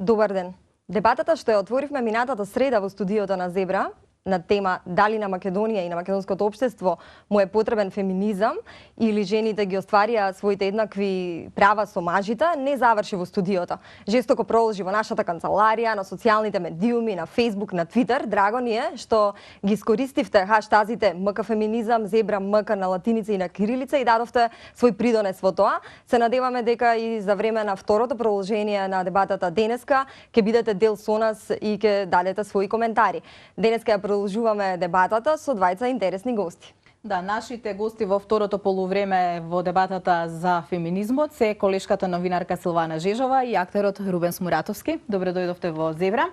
Добар ден. Дебатата што ја отворивме минатата среда во студиото на Зебра на тема дали на Македонија и на македонското општество му е потребен феминизам или жените ги остварија своите еднакви права со мажите, не заврши во студиото. Жестоко продолжи во нашата канцеларија, на социјалните медиуми, на Facebook, на Twitter. Драго ни е што ги искористивте хаштазите МК феминизам, Зебра МК на латиница и на кирилица и дадовте свој придонес во тоа. Се надеваме дека и за време на второто продолжение на дебатата денеска ќе бидете дел со нас и ќе дадете своји коментари. Денеска ја продолжуваме дебатата со двајца интересни гости. Да, нашите гости во второто полувреме во дебатата за феминизмот се колешката новинарка Силвана Жежова и актерот Рубенс Муратовски. Добре дојдовте во Зебра.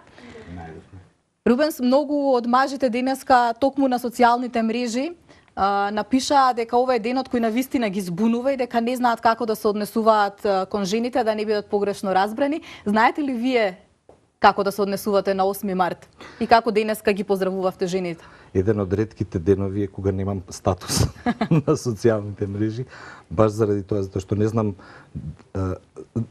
Рубенс, многу од мажите денеска токму на социјалните мрежи напишаа дека ова е денот кој навистина ги збунува и дека не знаат како да се однесуваат кон жените, да не бидат погрешно разбрани. Знаете ли вие како да се однесувате на 8 март и како денеска ги поздравувавте жените? Еден од ретките денови е кога немам статус на социјалните мрежи, баш заради тоа, затоа што не знам,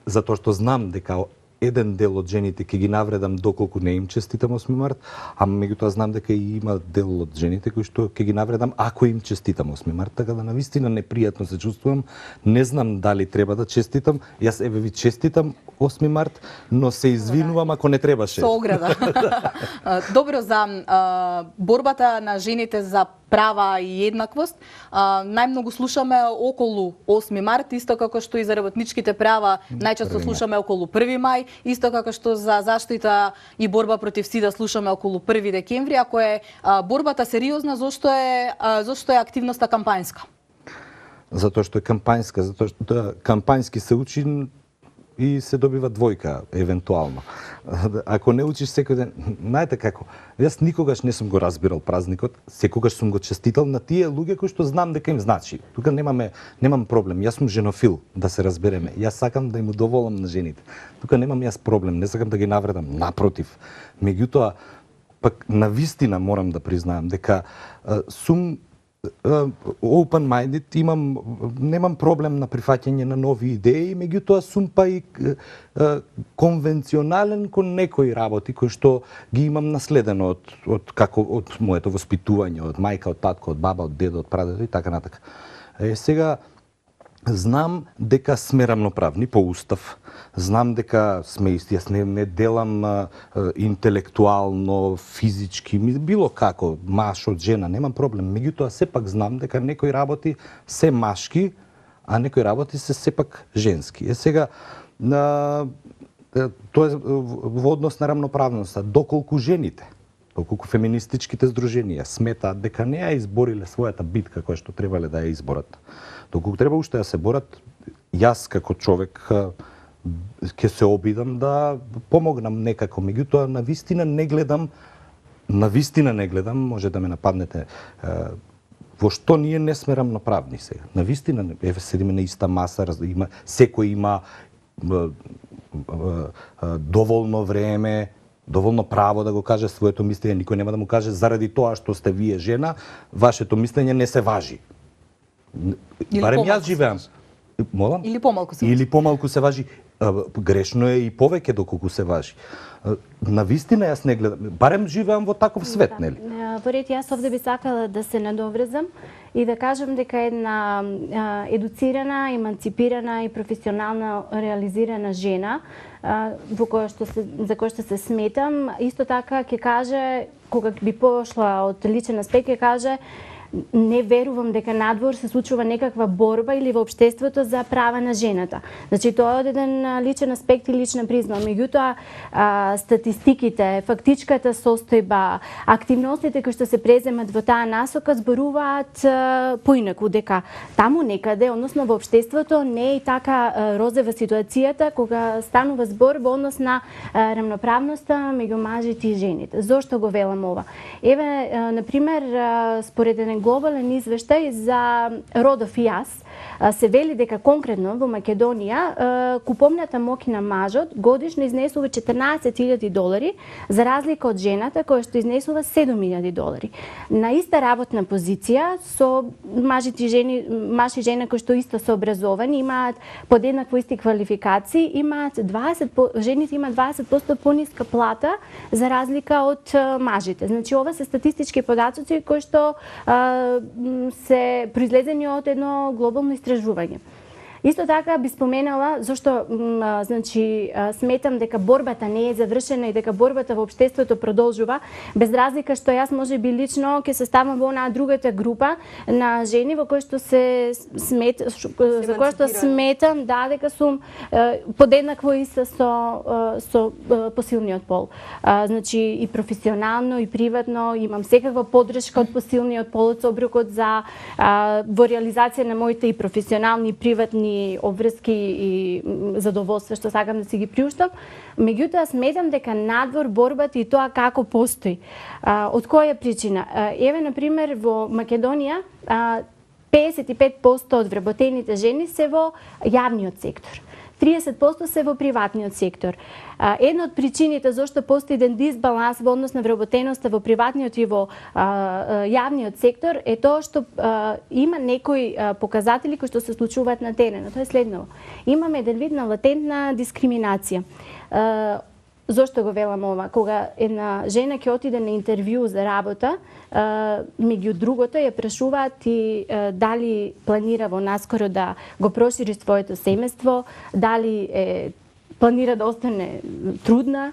затоа што знам дека еден дел од жените ќе ги навредам доколку не им честитам 8 март, а меѓутоа знам дека и има дел од жените кои што ќе ги навредам ако им честитам 8 март, така да навистина непријатно се чувствувам. Не знам дали треба да честитам. Јас еве ви честитам 8 март, но се извинувам ако не требаше. Со ограда. Добро, за борбата на жените за права и еднаквост, најмногу слушаме околу 8 март, исто како што и за работничките права најчесто слушаме околу 1 мај, исто како што за заштита и борба против СИДА слушаме околу 1 декември. Ако е борбата сериозна, зошто е активноста кампањска? Затоа што е кампањска, затоа што кампањски се учи и се добива двојка, евентуално. Ако не учиш секој ден, знаете како, јас никогаш не сум го разбирал празникот, секогаш сум го честитал на тие луѓе кои што знам дека им значи. Тука немам проблем, јас сум женофил, да се разбереме. Јас сакам да им удоволам на жените. Тука немам јас проблем, не сакам да ги навредам, напротив. Меѓутоа, пак навистина морам да признаам дека сум open-minded, немам проблем на прифаќање на нови идеи, меѓутоа сум па и конвенционален кон некои работи кои што ги имам наследено од моето воспитување, од мајка, од татко, од баба, од дедо, од прадедо и така натака. Сега знам дека сме рамноправни по устав. Знам дека сме исти, јас не делам интелектуално, физички, било како, маж од жена, немам проблем. Меѓутоа, сепак знам дека некои работи се машки, а некои работи се сепак женски. Сега, тоа е во однос на рамноправноста. Доколку жените, доколку феминистичките здруженија сметаат дека не ја избориле својата битка која што требале да ја изборат, доколку треба уште да се борат, јас како човек ќе се обидам да помогнам некако. Меѓутоа, навистина не гледам, може да ме нападнете, во што ние не сме рамноправни сега. Навистина, еве седиме на иста маса, секој има доволно време, доволно право да го каже своето мислење, никој нема да му каже заради тоа што сте вие жена, вашето мислење не се важи. Барем јас живеам. Молам? Или помалку се важи. Или помалку се важи. Грешно е и повеќе доколку се важи. Навистина јас не гледам. Барем живеам во таков свет, нели? Поред јас овде би сакала да се надоврзам и да кажам дека една едуцирана, еманципирана и професионална реализирана жена за која што се сметам, исто така ќе каже, кога би пошла од личен аспект, ќе каже не верувам дека надвор се случува некаква борба или во општеството за права на жената. Значи, тоа е од еден личен аспект и лична призма. Меѓутоа, статистиките, фактичката состојба, активностите кои што се преземат во таа насока зборуваат поинаку, дека таму некаде, односно во општеството, не е и така розева ситуацијата кога станува збор во однос на рамноправноста меѓу мажите и жените. Зошто го велам ова? Еве, например, според еден глобален извештај за родов и јас се вели дека конкретно во Македонија куповната моќ на мажот годишно изнесува $14,000 за разлика од жената која што изнесува $7,000. На иста работна позиција со маж и жена кои што исто се образовани, имаат подеднакво исти квалификации, жените имаат 20% пониска плата за разлика од мажите. Значи ова се статистички податоци кои што се произлезени од едно глобално истражување. Исто така би споменала зашто сметам дека борбата не е завршена и дека борбата во општеството продолжува, без разлика што јас можеби лично ќе се ставам во онаа другата група на жени во кои што за кои што сметам дека сум подеднакво иста со посилниот пол. Значи и професионално и приватно имам секаква поддршка од посилниот пол, од собрукот за во реализација на моите и професионални и приватни обврски и задоволства што сакам да си ги приуштам. Меѓутоа сметам дека надвор борбата и тоа како постои. Од која причина? Еве на пример во Македонија 55% од вработените жени се во јавниот сектор. 30% се во приватниот сектор. Една од причините зашто постои еден дисбаланс во однос на вработеноста во приватниот и во јавниот сектор е тоа што има некои показатели кои што се случуваат на теренот. Тоа е следново. Имаме еден вид на латентна дискриминација. Зошто го велам ова? Кога една жена ќе отиде на интервју за работа, меѓу другото ја прашуваат и дали планира во наскоро да го прошири своето семејство, дали планира да остане трудна.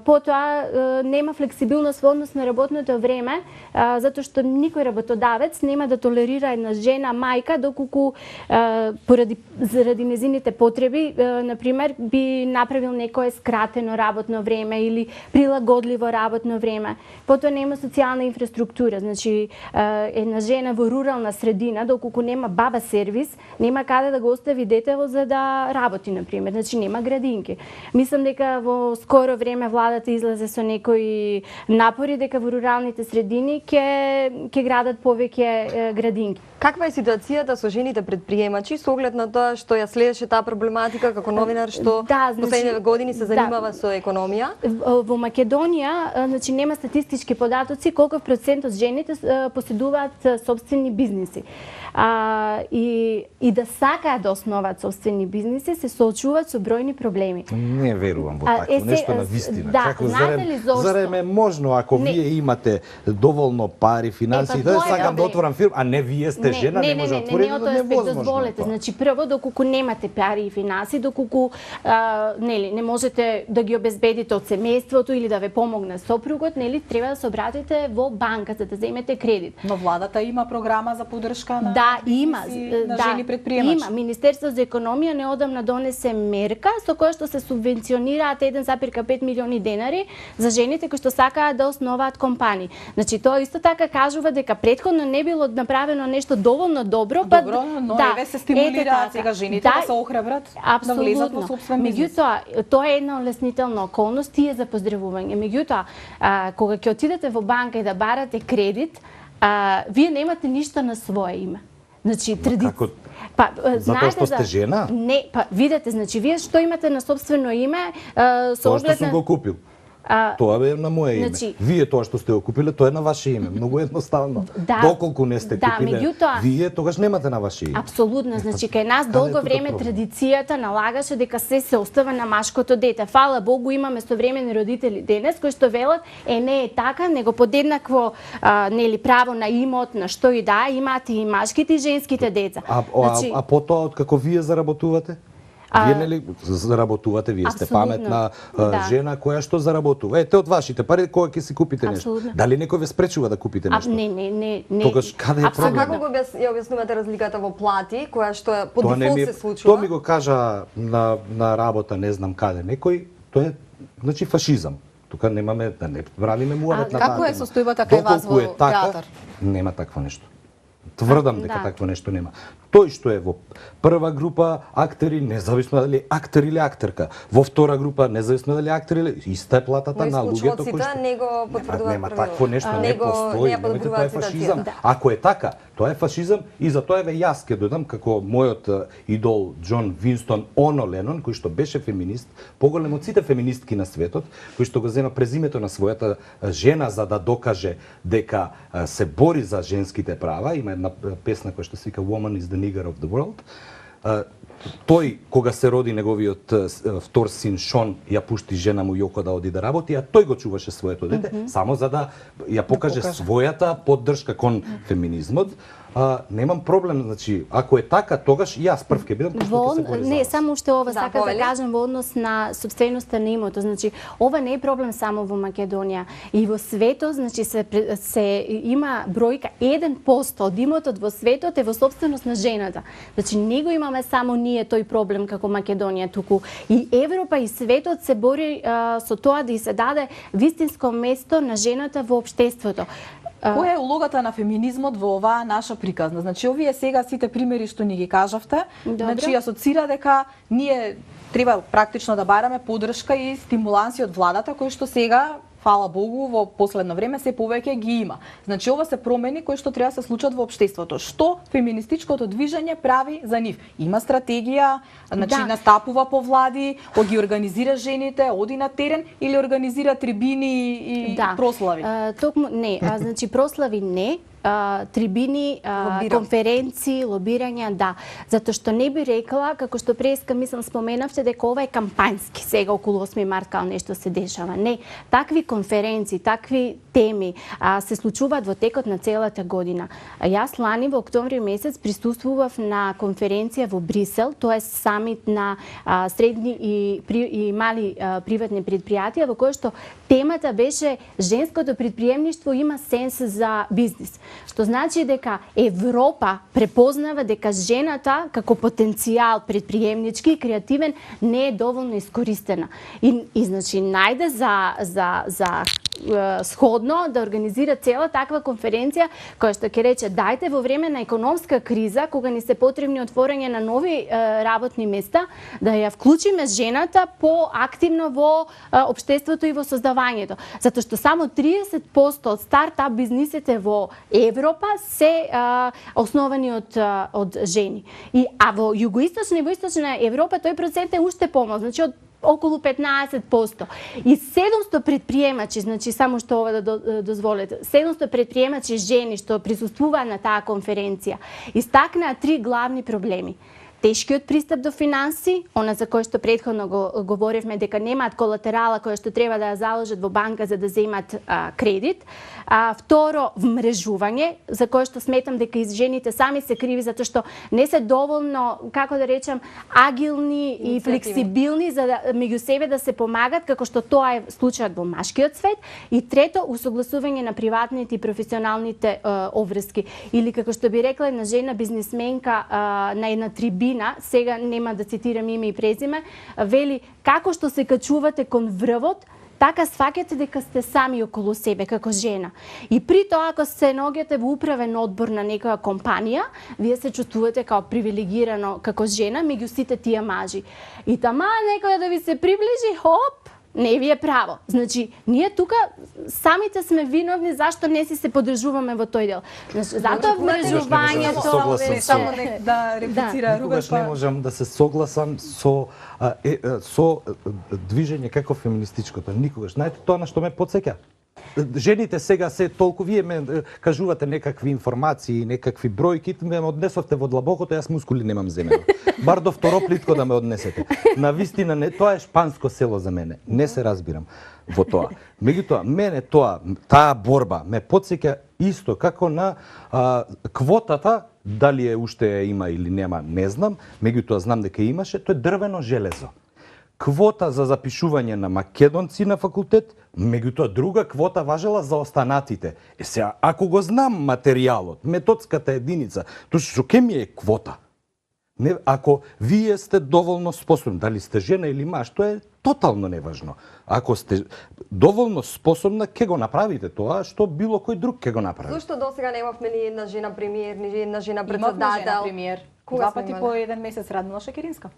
Потоа нема флексибилност во однос на работното време, затоа што никој работодавец нема да толерира една жена мајка доколку заради незините потреби, на пример, би направил некое скратено работно време или прилагодливо работно време. Потоа нема социјална инфраструктура, значи една жена во рурална средина доколку нема баба сервис, нема каде да го остави детево за да работи, на пример. Значи нема градинки. Мислам дека во скоро време владата излезе со некои напори дека во руралните средини ќе градат повеќе градинки. Каква е ситуацијата со жените предприемачи со оглед на тоа што ја следеше таа проблематика како новинар што последните години се занимава со економија? Во Македонија нема статистички податоци колку процент од жените поседуваат собствени бизниси. И да сакаат да основаат собствени бизниси, се соочуваат со бројни проблеми. Не верувам во такво нешто на вистина. Како зарем е можно ако вие имате доволно пари, финансии, да сакам да отворам фирма, а не вие сте жена, не може да отворите, невозможно. Дозволете, значи прво доколку немате пари и финансии, доколку не можете да ги обезбедите од семејството или да ве помогне сопругот, треба да се обратите во банка за да земете кредит. Но владата има програма за поддршка на има жени предприемачи. Има. Министерството за економија неодамна донесе мерка со која што се субвенционираат 1,5 милиони денари за жените кои што сакаат да основаат компании. Значи тоа исто така кажува дека претходно не било направено нешто доволно добро, но еве се стимулираат сега жените да се охрабрат, да влезат во сопствен бизнис. Меѓутоа, тоа е една олеснителна околност и е за поздравување. Меѓутоа, кога ќе отидете во банка и да барате кредит, вие немате ништо на свое име. Значи, затоа што сте жена? Не, видете, значи, вие што имате на собствено име, со оглед на... Тоа што сум го купил. Тоа е на мое име. Вие тоа што сте го купиле, тоа е на ваше име. Многу едноставно. Доколку не сте купиле, вие тогаш немате на ваше име. Апсолутно. Значи, кај нас долго време традицијата налагаше дека се остава на машкото дете. Фала Богу, имаме современи родители денес кои што велат, не е така, него подеднакво право на имот, на што и да, имате и машките и женските деца. А потоа откако вие заработувате? Вие нели заработувате, вие сте паметна жена која што заработува. Ете од вашите пари кога ќе си купите нешто. Дали некој ве спречува да купите нешто? Не. Тогаш каде е проблемот? Како го објаснувате разликата во плати, која што по дефолт се случува? Тоа ми го кажа на работа, не знам каде некој, тоа е значи фашизам. Тука немаме да не правиме муабет на таа. Како е состојбата кај вас во театар? Нема такво нешто. Тврдам дека такво нешто нема. тој што е во прва група актери, независно дали е актер или актерка, во втора група независно дали е актер или иста е платата на луѓето кои што не го потврдуваат нема такво нешто, не постои, немојте, тоа е фашизам. Ако е така, тоа е фашизам и за тоа еве јас ќе додам како мојот идол Џон Винстон Оно Ленон, кој што беше феминист, поголем од сите феминистки на светот, кој што го зема презимето на својата жена за да докаже дека се бори за женските права. Има една песна која што се вика Woman is the nigger of the world. Тој, кога се роди неговиот втор син Шон, ја пушти жена му Јоко да оди да работи, а тој го чуваше своето дете, само за да ја покаже својата поддршка кон феминизмот. Немам проблем, значи, ако е така, тогаш јас прв ќе бидам кој што ќе се бори за Не, вас. само уште ова сакам да кажам во однос на собственоста на имото. Значи, ова не е проблем само во Македонија. И во светот, значи, се има бројка 1% од имотот во светот е во собственост на жената. Значи, не го имаме само ние тој проблем како Македонија, туку и Европа и светот се бори со тоа да и се даде вистинско место на жената во општеството. Која е улогата на феминизмот во оваа наша приказна? Значи, овие сега сите примери што ни ги кажавте, значи асоцира дека ние треба практично да бараме поддршка и стимуланси од владата, кои што сега, фала Богу, во последно време се повеќе ги има. Значи, ова се промени кои што треба да се случат во општеството. Што феминистичкото движење прави за нив? Има стратегија, значи настапува по влади, ги организира жените, оди на терен или организира трибини и прослави? Токму не, значи прослави не, трибини, конференции, лобирања, да. Затоа што не би рекла, како што преска мислам споменавте, дека ова е кампањски, сега околу 8 март као нешто се дешава. Не, такви конференции, такви теми се случуваат во текот на целата година. Јас лани во октомври месец присуствував на конференција во Брисел, тоа е самит на средни и мали приватни предпријатија, во кој што темата беше женското предприемништво има сенс за бизнис. Што значи дека Европа препознава дека жената како потенцијал предприемнички и креативен не е доволно искористена. И значи најде за сходно да организира цела таква конференција која што ќе рече дајте во време на економска криза, кога ни се потребни отворање на нови работни места, да ја вклучиме жената поактивно во општеството и во создавањето. Затоа што само 30% од стартап бизнисите во Европа се основани од жени. А во југоисточна и во источна Европа тој процент е уште помал, значи од околу 15%. И 700 предприемачи, значи само што ова да дозволите, 700 предприемачи жени што присуствуваа на таа конференција, истакнаа 3 главни проблеми. Тешкиот пристап до финанси, она за кој што претходно го говоревме дека немаат колатерала која што треба да ја заложат во банка за да земат кредит. Второ, вмрежување, за кое што сметам дека и жените сами се криви затоа што не се доволно, како да речам, агилни и флексибилни за да меѓу себе да се помагат, како што тоа е случајот во машкиот свет. И трето, усогласување на приватните и професионалните обврски. Или како што би рекла една жена бизнисменка на една трибина, сега нема да цитирам име и презиме, вели како што се качувате кон врвот, така сваќате дека сте сами околу себе како жена. И при тоа, ако се наоѓате во управен одбор на некоја компанија, вие се чувствувате као привилегирано како жена меѓу сите тие мажи. И тама некоја да ви се приближи, хоп, не ви е право. Значи, ние тука самите сме виновни зашто не си се подржуваме во тој дел. Значи, затоа вмрежувањето... Само да реплицира Рубен. Никогаш не можам да се согласам со движење како феминистичкото. Никогаш. Знаете тоа на што ме потсеќа? Жените сега се толку, вие ме кажувате некакви информации, некакви бројки, ме однесовте во длабокото, јас мускули немам земено. Бар до второ плитко да ме однесете. На вистина, тоа е шпанско село за мене. Не се разбирам во тоа. Меѓутоа, мене таа борба ме потсеќа исто како на квотата, дали е уште има или нема, не знам, меѓутоа знам дека имаше, тоа е дрвено железо. Квота за запишување на македонци на факултет, меѓутоа друга квота важела за останатите. Сега, ако го знам материјалот, методската единица, тоа што ке ми е квота? Не, ако вие сте доволно способни, дали сте жена или маж, тоа е тотално неважно. Ако сте доволно способна, ќе го направите тоа што било кој друг ќе го направи. Зошто досега немавме ни една жена премиер, ни една жена председател? Имавме жена премиер. Кога Два сме пати имале? по еден месец Радмила Шекеринска.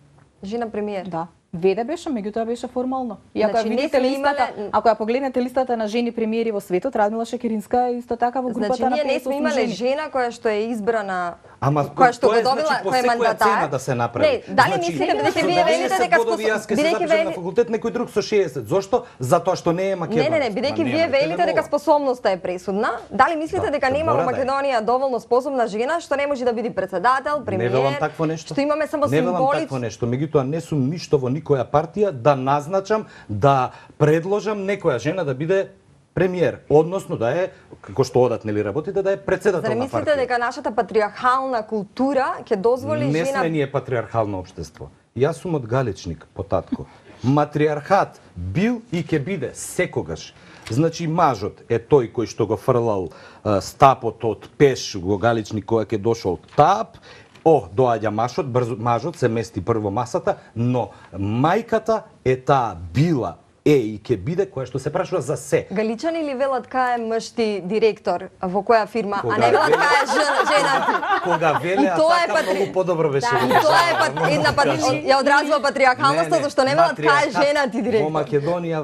Жена премиер. Да. Веде беше, меѓутоа беше формално. И ако Значи, ја не видите сме листата, имале- ако ја погледнете листата на жени премиери во светот, Радмила Шекеринска е исто така во групата Значи, на ние не 58 сме имале жени. жена која што е избрана, Ама која што тоа го е, добила, значи, по која е секоја мандатар. цена да се направи. Не, дали мислите бидејќи вие велите дека Јас ќе се бидејќи запишам на вели- факултет, некој друг со 60. Зошто? Затоа што не е македонец. Не, бидејќи Ма вие немајте велите дека ова. способноста е пресудна, дали мислите Да, дека се нема мора во да е. Македонија доволно способна жена што не може да биде председател, премиер? Не велам такво нешто. Што имаме само Не велам символици. такво нешто, меѓутоа не сум ништо во никоја партија да назначам, да предложам некоја жена да биде премиер, односно да е, како што одат нели работите, да е председател Зар на мислите партија. дека нашата патриархална култура ќе дозволи Не жена? сме ние патриархално општество. Јас сум од Галичник, по татко. Матриархат бил и ќе биде секогаш. Значи мажот е тој кој што го фрлал стапот од пеш во Галичник кога ќе дошол тап. Доаѓа мажот се мести прво масата, но мајката е таа била и ќе биде која што се прашува за се. Галичани ли велат кај е мшти директор во која фирма, Кога а не велат велат- кај е жена ти? Кога веле, И тоа е така многу подобро беше. Да, и тоа е една ја одразува патриархалноста, зашто не велат кај е жена ти Во директор. Македонија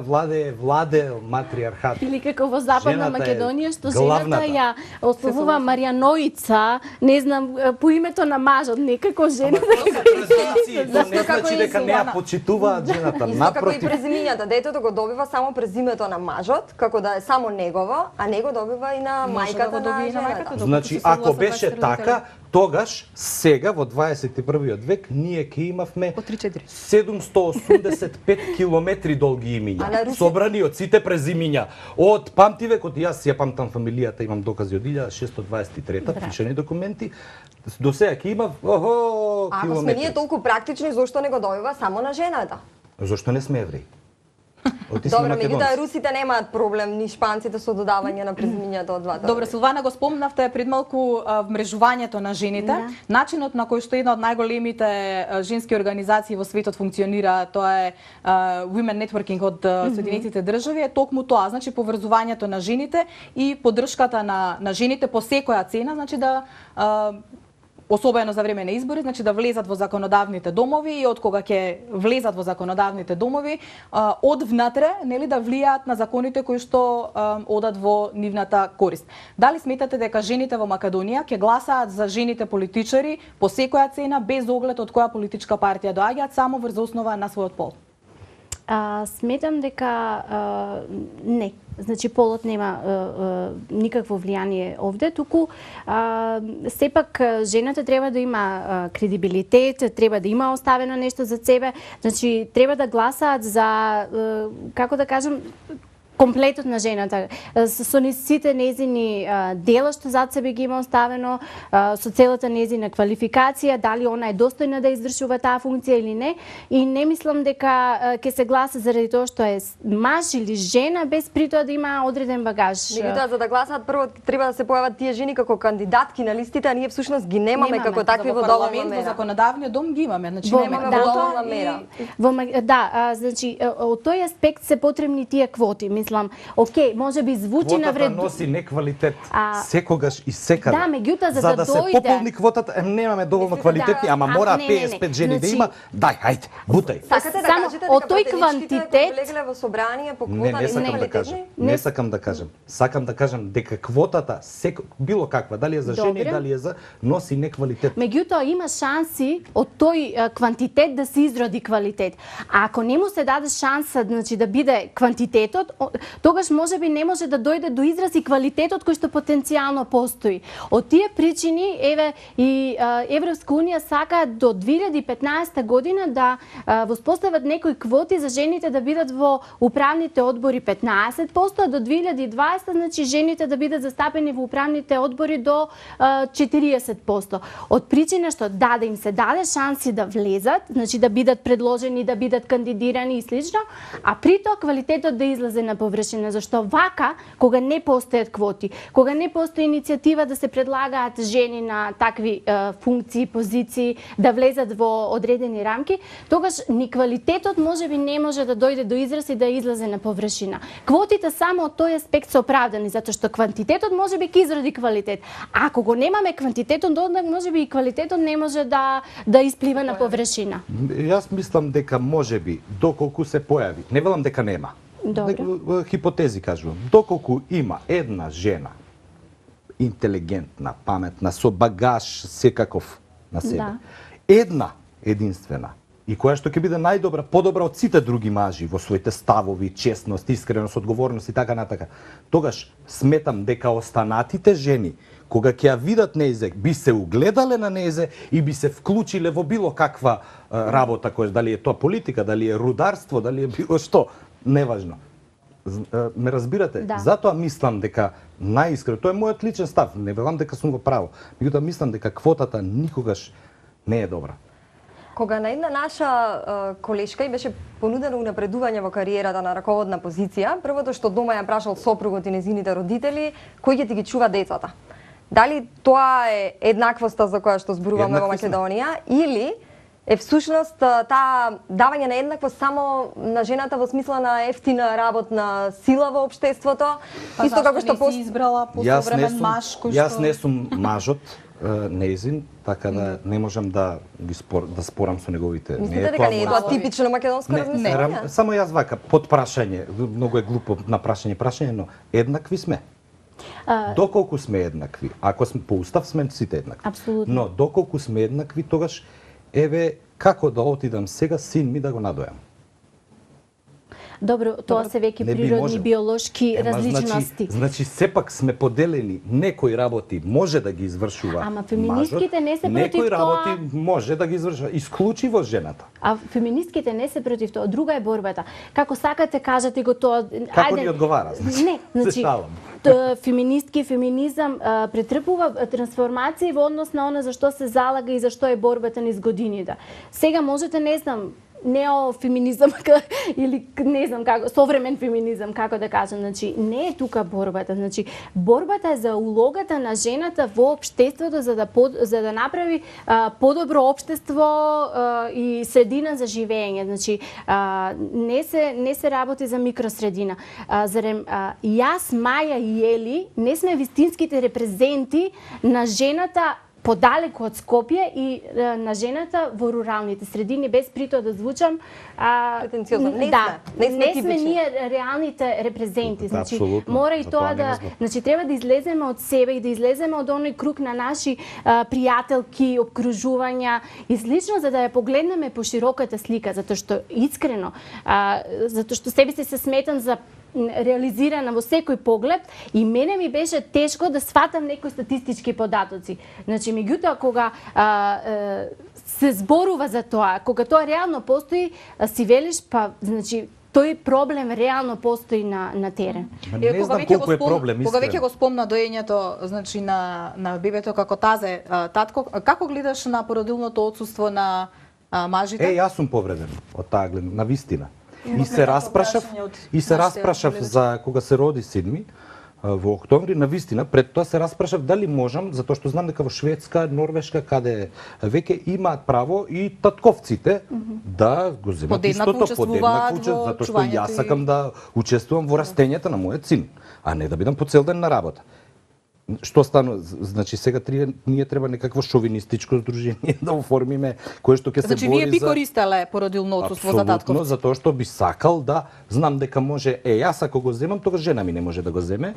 владе матриархат. Или како во Западна Жената е Македонија, што главната. жената ја ословува Маријаноица, не знам, по името на мажот, некако жена да Тоа се презумции, тоа не како значи и дека не ја Силвана. почитуваат жената, Исто како и напротив. презимињата, детето го добива само презимето на мажот, како да е само негово, а него добива и на Може да мајката го добие и на жената. мајката. Докато Значи, се ако согласат беше 24 така, тогаш сега во 21 век ние ќе имавме По 3-4. 785 километри долги А на имиња, Русија? собрани од сите презимиња. Од памтивекот, јас ја памтам фамилијата, имам докази од 1623-та, пишани документи, до сега ќе имав, А ако сме километри. ние толку практични, зошто не го добива само на жената? Зошто не сме евреи? Оти сме Добро, меѓутоа македонци. русите немаат проблем ни шпанците со додавање на презимињата од двата. Добро, Силвана го спомнавте пред малку вмрежувањето на жените. Да. Начинот на кој што една од најголемите женски организации во светот функционира, тоа е Women Networking од Соединетите држави, е токму тоа, значи поврзувањето на жените и поддршката на жените по секоја цена, значи да особено за време на избори, значи да влезат во законодавните домови и од кога ќе влезат во законодавните домови, од внатре, нели да влијаат на законите кои што одат во нивната корист. Дали сметате дека жените во Македонија ќе гласаат за жените политичари по секоја цена без оглед од која политичка партија доаѓаат, само врз основа на својот пол? Сметам дека не. Значи полот нема никакво влијание овде, туку сепак жената треба да има кредибилитет, треба да има оставено нешто за себе, значи треба да гласаат за, како да кажам, комплетот на жената, со сите незини дела што зад себе ги има оставено, со целата незина квалификација, дали она е достојна да извршува таа функција или не. И не мислам дека ќе се гласа заради тоа што е маж или жена, без при тоа да има одреден багаж. Меѓутоа, за да гласаат прво треба да се појават тие жени како кандидатки на листите, а ние всушност ги немаме како такви во доволна парламент, во мера. законодавниот дом ги имаме, значи Во- немаме да, квота доволна и- мера. Значи, од тој аспект се потребни тие квоти. Мислам, окей, може би звучи Квотата навред... носи неквалитет, А, секогаш и секаде. да, меѓутоа, за да се дојде- пополни квотата, немаме доволно Мислите, квалитетни, да, ама мора не, 55 жени да Значи- има. Дај, хајде, бутај. Сакате да Само кажете од дека тој претеничките квантитет- кои влегле во собрание по Не, квота не сакам да квалитетни? кажам. Не сакам да кажам. Сакам да кажам дека квотата било каква, дали е за жени, Добре. дали е за носи неквалитет. Меѓутоа има шанси од тој квантитет да се изроди квалитет. А ако не му се даде шанса, значи да биде квантитетот, тогаш можеби не може да дојде до израз и квалитетот кој што потенцијално постои. Од тие причини, еве и Европска унија сака до 2015 година да воспостават некои квоти за жените да бидат во управните одбори 15%, а до 2020 значи жените да бидат застапени во управните одбори до 40%. Од причина што да им се даде шанси да влезат, значи да бидат предложени, да бидат кандидирани и слично, а при тоа квалитетот да излезе на површина, зашто вака, кога не постојат квоти, кога не постои иницијатива да се предлагаат жени на такви функции, позиции, да влезат во одредени рамки, тогаш ни квалитетот можеби не може да дојде до израз и да излезе на површина. Квотите само од тој аспект се оправдани, затоа што квантитетот можеби ќе изроди квалитет. Ако го немаме квантитетот, однак можеби и квалитетот не може да исплива на површина. Јас мислам дека можеби доколку се појави, не велам дека нема. Добро. Хипотези кажувам. Доколку има една жена интелигентна, паметна, со багаж секаков на себе. Да. Една единствена и која што ќе биде најдобра, подобра од сите други мажи во своите ставови, честност, искреност, одговорност и така натака. Тогаш сметам дека останатите жени кога ќе ја видат нејзе, би се угледале на нејзе и би се вклучиле во било каква работа, која дали е тоа политика, дали е рударство, дали е било што, неважно. Ме разбирате? Да. Затоа мислам дека најискрено, тоа е мојот личен став, не велам дека сум во право, меѓутоа мислам дека квотата никогаш не е добра. Кога на една наша колешка и беше понудено унапредување во кариерата на раководна позиција, првото што дома ја прашал сопругот и незините родители, кој ќе ти ги чува децата? Дали тоа е еднаквоста за која што зборуваме во Македонија или е всушност таа давање на еднаквост само на жената во смисла на ефтина работна сила во општеството, исто како што си избрала посовремен маж кој што Јас не сум мажот неизин, така да не можам да спорам со неговите. Мислите дека не е тоа типично македонско размислување? Само јас вака под прашање, многу е глупо на прашање, но еднакви сме. Доколку сме еднакви, ако сме по устав сме сите еднакви. Апсолутно. Но доколку сме еднакви, тогаш еве како да отидам сега син ми да го надојам. Добро, тоа се веќе природни биолошки различности. Значи сепак сме поделени, некои работи може да ги извршува Ама феминистките не се против некои тоа. работи може да ги извршува исклучиво жената. А феминистките не се против тоа. Друга е борбата. Како сакате кажете го тоа. Како ни одговара? Не, значи феминистки феминизам претрпува трансформации во однос на она за што се залага и за што е борбата низ годините. Сега можете, не знам, неофеминизам или не знам како, современ феминизам, како да кажам, значи не е тука борбата, значи борбата е за улогата на жената во општеството за да направи подобро општество и средина за живење, значи не се работи за микросредина. Зарем јас, Маја и Ели не сме вистинските репрезенти на жената подалеку од Скопје и на жената во руралните средини, без при тоа да звучам претенциозно. Не сме ние реалните репрезенти. Значи мора и тоа да, значи треба да излеземе од себе и да излеземе од оној круг на наши пријателки, обкружувања и слично, за да ја погледнеме по широката слика, затоа што искрено, затоа што себе се сметам за реализирана во секој поглед и мене ми беше тешко да сватам некои статистички податоци. Значи, меѓутоа, кога се зборува за тоа, кога тоа реално постои, си велиш, па, значи, тој проблем реално постои на терен. Не знам колку е проблем, кога веќе го спомна доењето, значи на бебето како тазе, татко, како гледаш на породилното отсуство на мажите? Јас сум повреден од таа гледна, на вистина. И се распрашав за кога се роди син ми во октомври, на вистина, пред тоа се распрашав дали можам, затоа што знам дека во Шведска, Норвешка, каде веќе имаат право и татковците да го земат истото, подеднакво учествуваат, затоа што јас сакам да учествувам во растењата на мојот син, а не да бидам по цел ден на работа. Што стана? Значи сега ние треба некакво шовинистичко здружение да оформиме кое што ќе се бори за... Значи вие би користеле породилно отсуство за татковци? Апсолутно, затоа што би сакал да знам дека може, јас ако го земам, тогаш жена ми не може да го земе,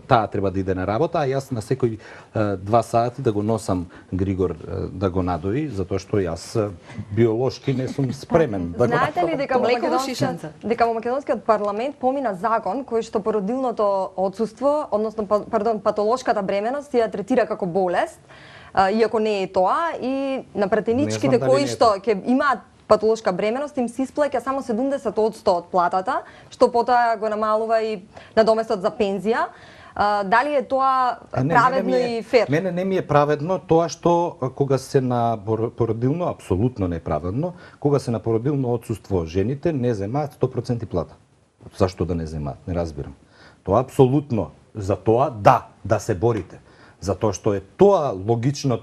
таа треба да иде на работа, а јас на секој 2 сати да го носам Григор да го надои, затоа што јас биолошки не сум спремен да го... Знаете ли дека во македонскиот парламент помина закон кој што породилното отсуство, односно патолошка бременост ја третира како болест, иако не е тоа, и на пратеничките кои што ќе имаат патолошка бременост им се исплаќа само 70% од платата, што потоа го намалува и надоместот за пензија. Дали е тоа праведно и фер? Мене не ми е праведно тоа што кога се на породилно, апсолутно неправедно, кога се на породилно отсуство жените не земаат 100% плата. зашто да не земаат, не разбирам. Тоа апсолутно за тоа да се борите. Затоа што е тоа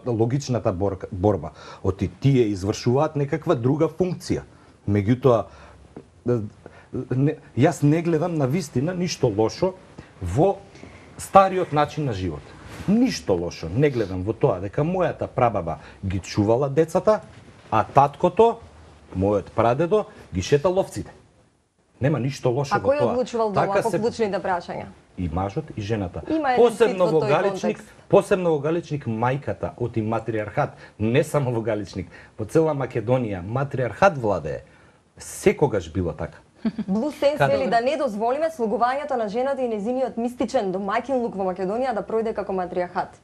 логичната борба. Оти тие извршуваат некаква друга функција. Меѓутоа, јас не гледам на вистина ништо лошо во стариот начин на живот. Ништо лошо не гледам во тоа дека мојата прабаба ги чувала децата, а таткото, мојот прадедо, ги шетал овците. Нема ништо лошо во тоа. А кој одлучувал дома по клучните прашања? И мажот и жената. Има Посебно во Галичник мајката од и матриархат, не само во Галичник, во цела Македонија матриархат владее. Секогаш било така. Блу Сенс вели да не дозволиме слугувањето на жената и незиниот мистичен домаќинлук во Македонија да пројде како матриархат.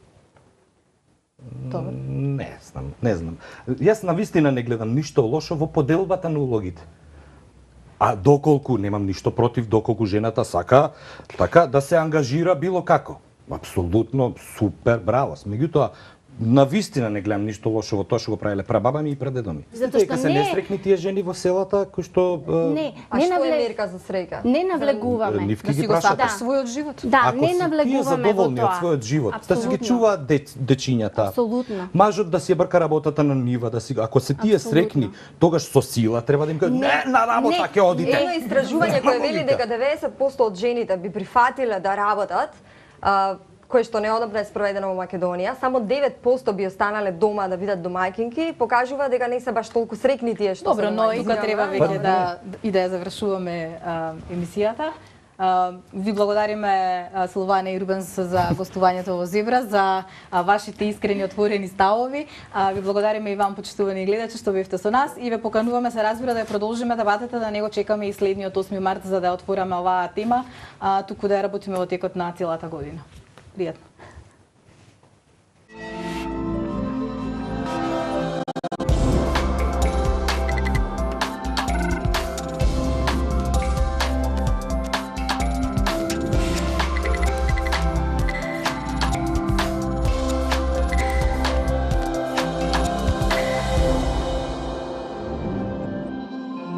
Не знам. Јас навистина не гледам ништо лошо во поделбата на улогите. А доколку немам ништо против, доколку жената сака така да се ангажира било како. Апсолутно супер, браво. Меѓутоа, навистина не гледам ништо лошо во тоа што го правеле прабаба ми и прадедо ми. Затоа што се несрекни тие жени во селата кои што А што е мерка за среќа? Не навлегуваме. Нивки ги го прашате. сакаш својот живот. Да, Ако не се тие навлегуваме во задоволни од тоа. својот живот, да си ги Апсолутно. чуваат дечињата. Апсолутно. Мажот да си ја брка работата на нива, да си ако се тие Апсолутно. срекни, тогаш со сила треба да им кажат не на работа ќе одите. Едно истражување кое вели дека 90% од жените би прифатиле да работат, кое што неодамна е спроведено во Македонија, само 9% би останале дома да бидат домаќинки, покажува дека не се баш толку срекни тие што Добро, се но и треба веќе да да ја завршуваме емисијата. Ви благодариме Силвана и Рубенс за гостувањето во Зебра, за вашите искрени отворени ставови. Ви благодариме и вам, почитувани гледачи, што бевте со нас и ве покануваме се разбира да ја продолжиме дебатата, да не го чекаме и следниот 8 март за да отвораме оваа тема, туку да ја работиме во текот на целата година. Пријатно.